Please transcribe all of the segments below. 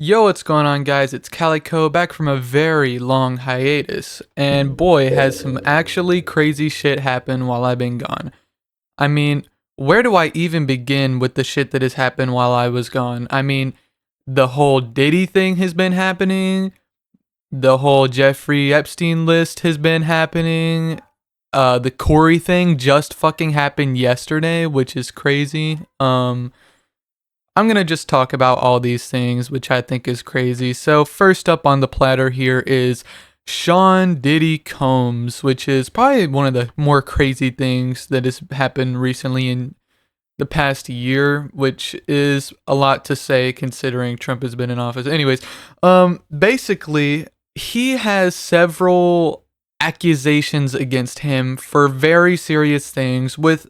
Yo, what's going on, guys? It's Calico back from a very long hiatus, and boy, has some actually crazy shit happened while I've been gone. I mean, where do I even begin with the shit that has happened while I was gone? I mean, the whole Diddy thing has been happening, the whole Jeffrey Epstein list has been happening, the Corey thing just fucking happened yesterday, which is crazy. I'm going to just talk about all these things, which I think is crazy. So, first up on the platter here is Sean Diddy Combs, which is probably one of the more crazy things that has happened recently in the past year, which is a lot to say considering Trump has been in office. Anyways, basically, he has several accusations against him for very serious things with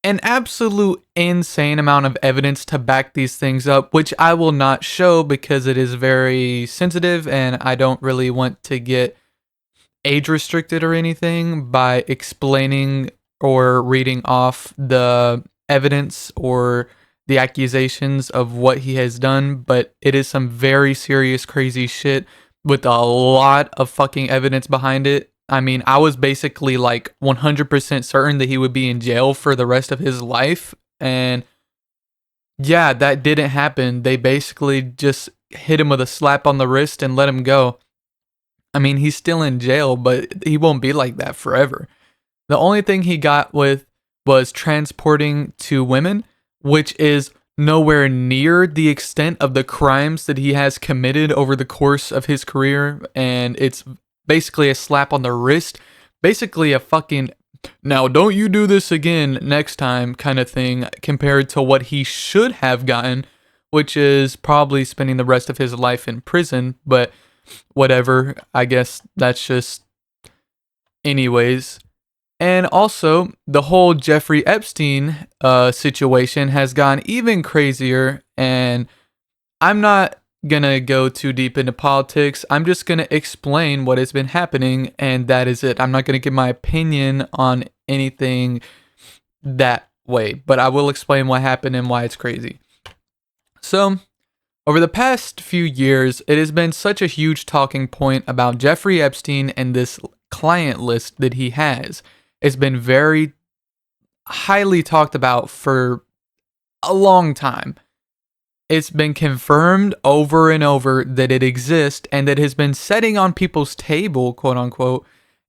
an absolute insane amount of evidence to back these things up, which I will not show because it is very sensitive and I don't really want to get age restricted or anything by explaining or reading off the evidence or the accusations of what he has done, but it is some very serious, crazy shit with a lot of fucking evidence behind it. I mean, I was basically like 100% certain that he would be in jail for the rest of his life. And yeah, that didn't happen. They basically just hit him with a slap on the wrist and let him go. I mean, he's still in jail, but he won't be like that forever. The only thing he got with was transporting two women, which is nowhere near the extent of the crimes that he has committed over the course of his career. And it's basically a slap on the wrist, basically a fucking now don't you do this again next time kind of thing compared to what he should have gotten, which is probably spending the rest of his life in prison, but whatever, I guess that's just anyways. And also, the whole Jeffrey Epstein situation has gone even crazier, and I'm not gonna go too deep into politics. I'm just gonna explain what has been happening, and that is it. I'm not gonna give my opinion on anything that way, but I will explain what happened and why it's crazy. So, over the past few years, it has been such a huge talking point about Jeffrey Epstein and this client list that he has. It's been very highly talked about for a long time. It's been confirmed over and over that it exists and that it has been sitting on people's table, quote unquote,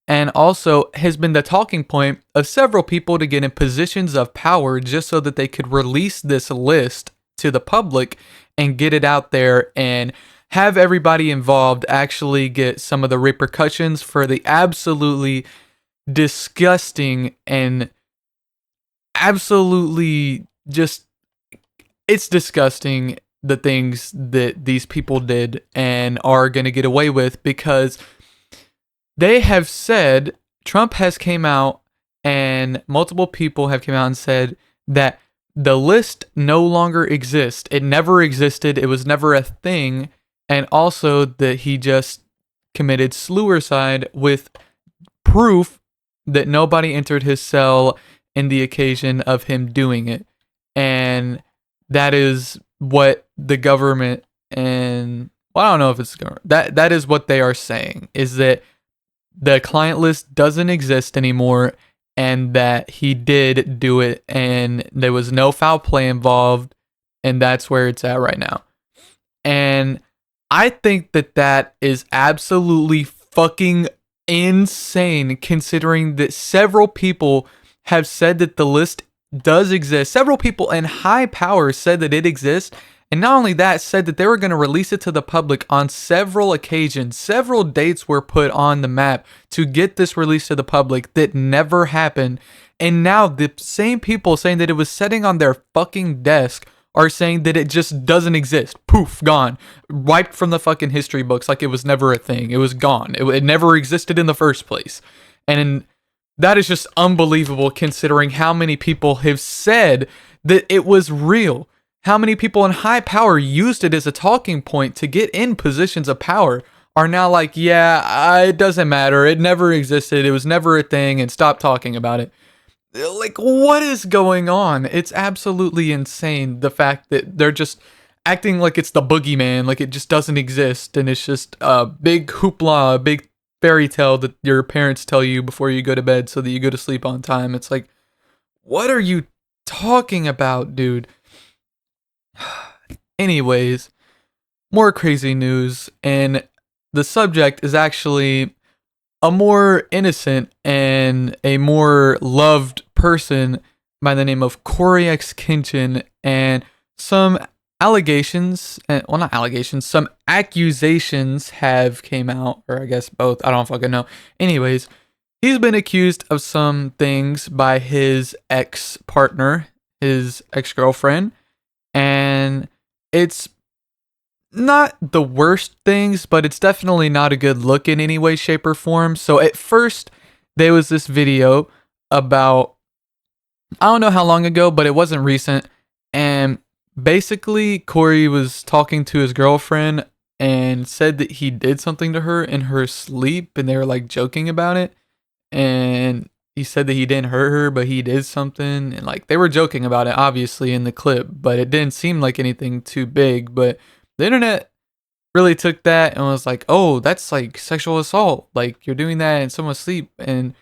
and also has been the talking point of several people to get in positions of power just so that they could release this list to the public and get it out there and have everybody involved actually get some of the repercussions for the absolutely disgusting and absolutely just it's disgusting the things that these people did and are going to get away with because they have said Trump has came out and multiple people have come out and said that the list no longer exists. It never existed. It was never a thing. And also that he just committed suicide with proof that nobody entered his cell in the occasion of him doing it. And that is what the government and well, I don't know if it's government. That is what they are saying is that the client list doesn't exist anymore and that he did do it and there was no foul play involved and that's where it's at right now. And I think that that is absolutely fucking insane considering that several people have said that the list does exist. Several people in high power said that it exists, and not only that, said that they were going to release it to the public on several occasions. Several dates were put on the map to get this released to the public that never happened. And now the same people saying that it was sitting on their fucking desk are saying that it just doesn't exist. Poof, gone. Wiped from the fucking history books like it was never a thing. It was gone. It never existed in the first place. And that is just unbelievable considering how many people have said that it was real. How many people in high power used it as a talking point to get in positions of power are now like, yeah, it doesn't matter. It never existed. It was never a thing and stop talking about it. Like, what is going on? It's absolutely insane. The fact that they're just acting like it's the boogeyman, like it just doesn't exist, and it's just a big hoopla, a big fairy tale that your parents tell you before you go to bed so that you go to sleep on time. It's like, what are you talking about, dude? Anyways, more crazy news, and the subject is actually a more innocent and a more loved person by the name of coryxkenshin, and some allegations, well, not allegations, some accusations have came out, or I guess both, I don't fucking know. Anyways, he's been accused of some things by his ex-partner, his ex-girlfriend, and it's not the worst things, but it's definitely not a good look in any way, shape, or form. So at first, there was this video about, I don't know how long ago, but it wasn't recent. And basically, Cory was talking to his girlfriend and said that he did something to her in her sleep, and they were like joking about it. And he said that he didn't hurt her, but he did something. And like they were joking about it, obviously, in the clip, but it didn't seem like anything too big. But the internet really took that and was like, oh, that's like sexual assault. Like you're doing that in someone's sleep. And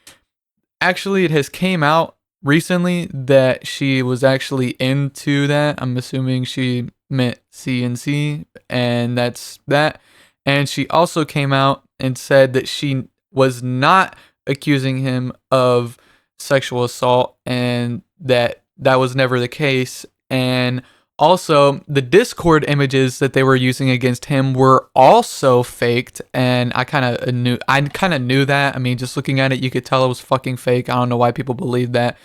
actually it has came out recently that she was actually into that. I'm assuming she meant CNC, and that's that. And she also came out and said that she was not accusing him of sexual assault and that that was never the case. And also, the Discord images that they were using against him were also faked, and I kind of knew that. I mean, just looking at it, you could tell it was fucking fake. I don't know why people believe that.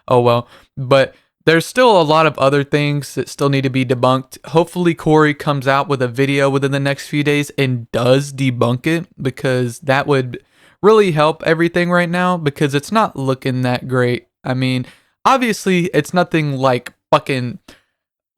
Oh well. But there's still a lot of other things that still need to be debunked. Hopefully, Cory comes out with a video within the next few days and does debunk it, because that would really help everything right now, because it's not looking that great. I mean, obviously, it's nothing like fucking,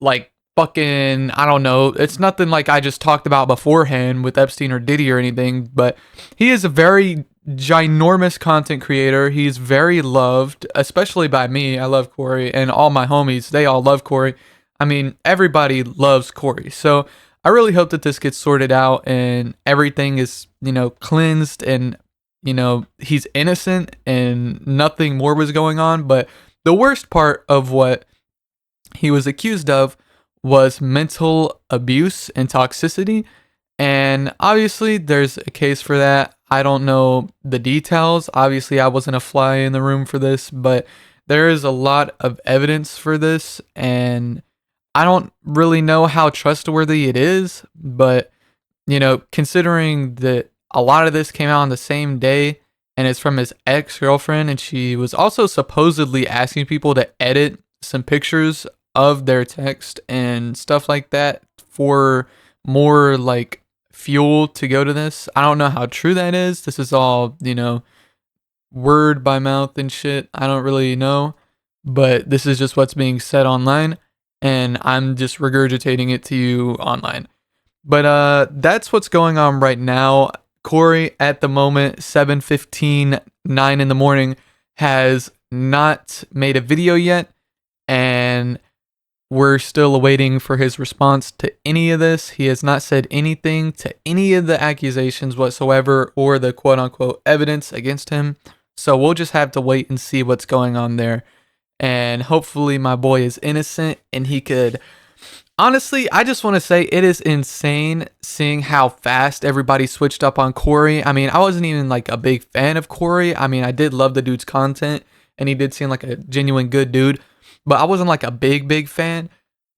I don't know, it's nothing like I just talked about beforehand with Epstein or Diddy or anything, but he is a very ginormous content creator. He's very loved, especially by me. I love Cory, and all my homies, they all love Cory. I mean, everybody loves Cory. So I really hope that this gets sorted out and everything is, cleansed, and, he's innocent and nothing more was going on. But the worst part of what he was accused of was mental abuse and toxicity. And obviously, there's a case for that. I don't know the details. Obviously, I wasn't a fly in the room for this, but there is a lot of evidence for this. And I don't really know how trustworthy it is. But, considering that a lot of this came out on the same day and it's from his ex-girlfriend, and she was also supposedly asking people to edit some pictures of their text and stuff like that for more like fuel to go to this. I don't know how true that is. This is all, word by mouth and shit. I don't really know, but this is just what's being said online, and I'm just regurgitating it to you online. But that's what's going on right now. Cory, at the moment, 7:15, 9 in the morning, has not made a video yet, and we're still awaiting for his response to any of this. He has not said anything to any of the accusations whatsoever, or the quote-unquote evidence against him. So we'll just have to wait and see what's going on there. And hopefully my boy is innocent, and he could... Honestly, I just want to say it is insane seeing how fast everybody switched up on Cory. I mean, I wasn't even like a big fan of Cory. I mean, I did love the dude's content, and he did seem like a genuine good dude, but I wasn't like a big fan.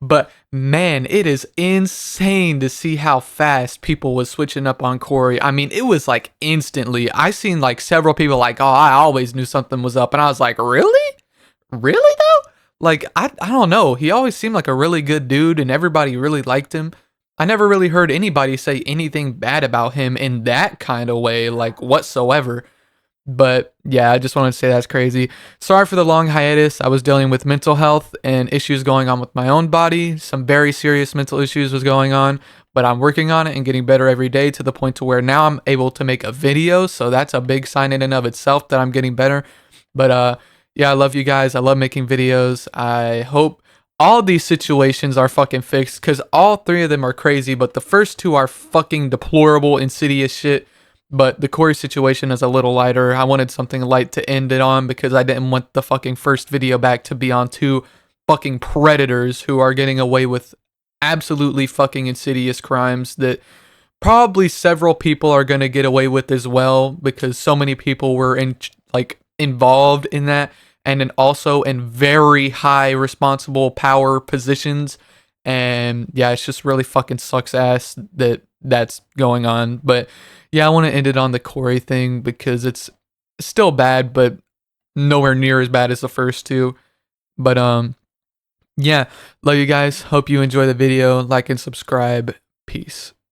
But man, it is insane to see how fast people was switching up on Cory. I mean, it was like instantly. I seen like several people like, oh, I always knew something was up. And I was like, really? Really though? Like, I don't know. He always seemed like a really good dude, and everybody really liked him. I never really heard anybody say anything bad about him in that kind of way, like whatsoever. But yeah, I just wanted to say that's crazy. Sorry for the long hiatus. I was dealing with mental health and issues going on with my own body. Some very serious mental issues was going on, but I'm working on it and getting better every day, to the point to where now I'm able to make a video. So that's a big sign in and of itself that I'm getting better. But yeah, I love you guys. I love making videos. I hope all these situations are fucking fixed because all three of them are crazy, but the first two are fucking deplorable, insidious shit. But the Corey situation is a little lighter. I wanted something light to end it on because I didn't want the fucking first video back to be on two fucking predators who are getting away with absolutely fucking insidious crimes that probably several people are going to get away with as well because so many people were involved in that, and then also in very high responsible power positions. And yeah, it's just really fucking sucks ass that that's going on. But yeah, I want to end it on the Corey thing because it's still bad, but nowhere near as bad as the first two. But yeah, love you guys. Hope you enjoy the video. Like and subscribe. Peace.